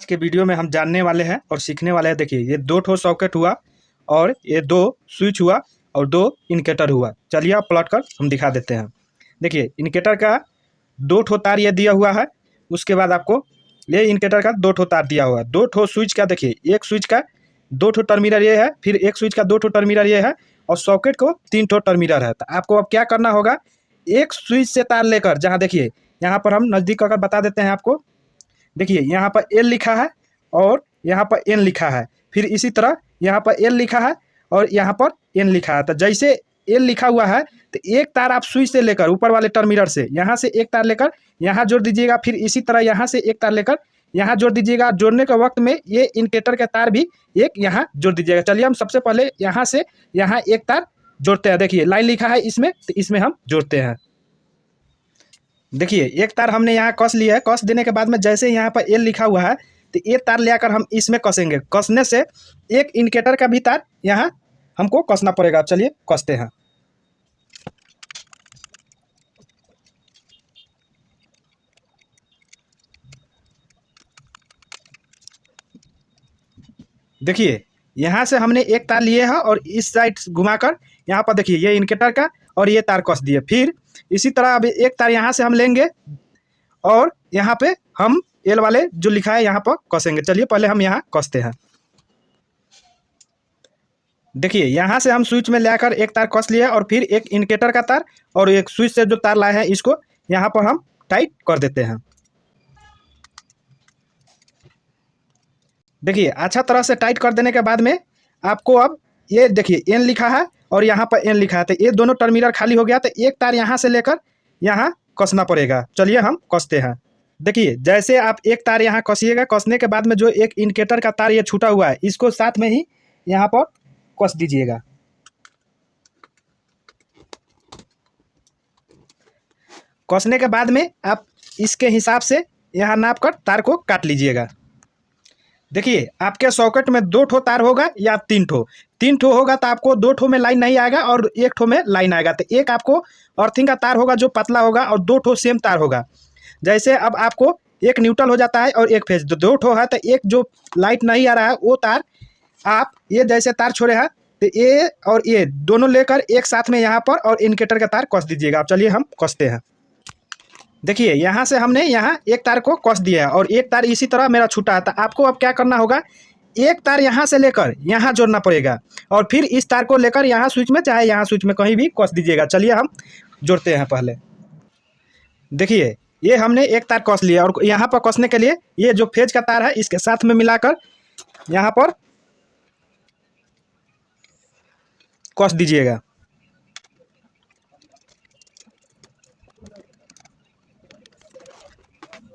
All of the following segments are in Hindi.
के वीडियो में हम जानने वाले हैं और सीखने वाले हैं। देखिए ये 2 ठो सॉकेट हुआ और ये 2 स्विच हुआ और 2 इंडिकेटर हुआ। चलिए आप प्लॉट कर हम दिखा देते हैं। देखिए इंडिकेटर का 2 ठो तार ये दिया हुआ है। उसके बाद आपको ये इंडिकेटर का 2 ठो तार दिया हुआ है। 2 ठो स्विच का देखिए, एक स्विच का 2 ठो टर्मिनल ये है, फिर एक स्विच का 2 ठो टर्मिनल ये है और सॉकेट को 3 ठो टर्मिनल है। तो आपको अब क्या करना होगा, एक स्विच से तार लेकर, जहाँ देखिए यहाँ पर हम नज़दीक अगर बता देते हैं आपको। देखिए यहाँ पर एल लिखा है और यहाँ पर एन लिखा है, फिर इसी तरह यहाँ पर एल लिखा है और यहाँ पर एन लिखा है। तो जैसे एल लिखा हुआ है तो एक तार आप स्विच से लेकर ऊपर वाले टर्मिनल से यहाँ से एक तार लेकर यहाँ जोड़ दीजिएगा, फिर इसी तरह यहाँ से एक तार लेकर यहाँ जोड़ दीजिएगा। जोड़ने के वक्त में ये इंडिकेटर के तार भी एक यहाँ जोड़ दीजिएगा। चलिए हम सबसे पहले यहाँ से यहाँ एक तार जोड़ते हैं। देखिए लाइन लिखा है इसमें, तो इसमें हम जोड़ते हैं। देखिए एक तार हमने यहाँ कस लिया है। कस देने के बाद में जैसे यहाँ पर एल लिखा हुआ है तो ये तार ले आकर हम इसमें कसेंगे। कसने से एक इंडिकेटर का भी तार यहाँ हमको कसना पड़ेगा। चलिए कसते हैं। देखिए यहाँ से हमने एक तार लिए है और इस साइड घुमाकर यहाँ पर देखिए ये इंडिकेटर का और ये तार कस दिए। फिर इसी तरह अब एक तार यहाँ से हम लेंगे और यहाँ पे हम एल वाले जो लिखा है यहाँ पर कसेंगे। चलिए पहले हम यहाँ कसते हैं। देखिए यहाँ से हम स्विच में लेकर एक तार कस लिया और फिर एक इंडिकेटर का तार और एक स्विच से जो तार लाए हैं इसको यहाँ पर हम टाइट कर देते हैं। देखिए अच्छा तरह से टाइट कर देने के बाद में आपको अब ये देखिए एन लिखा है और यहाँ पर एन लिखा है, तो ये दोनों टर्मिनल खाली हो गया। तो एक तार यहाँ से लेकर यहाँ कसना पड़ेगा। चलिए हम कसते हैं। देखिए जैसे आप एक तार यहाँ कसिएगा, कसने के बाद में जो एक इंडिकेटर का तार ये छूटा हुआ है इसको साथ में ही यहाँ पर कस दीजिएगा। कसने के बाद में आप इसके हिसाब से यहाँ नाप कर तार को काट लीजिएगा। देखिए आपके सॉकेट में 2 ठो तार होगा या 3 ठो। 3 ठो होगा तो आपको 2 ठो में लाइन नहीं आएगा और 1 ठो में लाइन आएगा। तो एक आपको अर्थिंग का तार होगा जो पतला होगा और 2 ठो सेम तार होगा। जैसे अब आपको एक न्यूट्रल हो जाता है और एक फेज, 2 ठो है तो एक जो लाइट नहीं आ रहा है वो तार आप ये जैसे तार छोड़े हैं तो ये और ये दोनों लेकर एक साथ में यहाँ पर और इंडिकेटर का तार कस दीजिएगा। अब चलिए हम कसते हैं। देखिए यहाँ से हमने यहाँ एक तार को कस दिया है और एक तार इसी तरह मेरा छूटा है। तो आपको अब क्या करना होगा, एक तार यहाँ से लेकर यहाँ जोड़ना पड़ेगा और फिर इस तार को लेकर यहाँ स्विच में चाहे यहाँ स्विच में कहीं भी कस दीजिएगा। चलिए हम जोड़ते हैं पहले। देखिए ये हमने एक तार कस लिया और यहाँ पर कसने के लिए ये जो फेज का तार है इसके साथ में मिलाकर यहाँ पर कस दीजिएगा।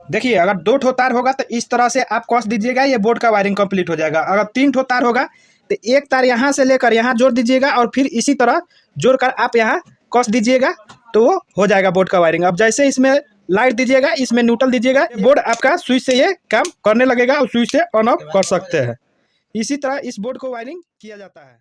देखिए अगर 2 ठो तार होगा तो इस तरह से आप कस दीजिएगा, ये बोर्ड का वायरिंग कंप्लीट हो जाएगा। अगर 3 ठो तार होगा तो एक तार यहाँ से लेकर यहाँ जोड़ दीजिएगा और फिर इसी तरह जोड़कर आप यहाँ कस दीजिएगा तो वो हो जाएगा बोर्ड का वायरिंग। अब जैसे इसमें लाइट दीजिएगा, इसमें न्यूट्रल दीजिएगा, बोर्ड आपका स्विच से ये काम करने लगेगा और स्विच से ऑन ऑफ कर सकते हैं। इसी तरह इस बोर्ड को वायरिंग किया जाता है।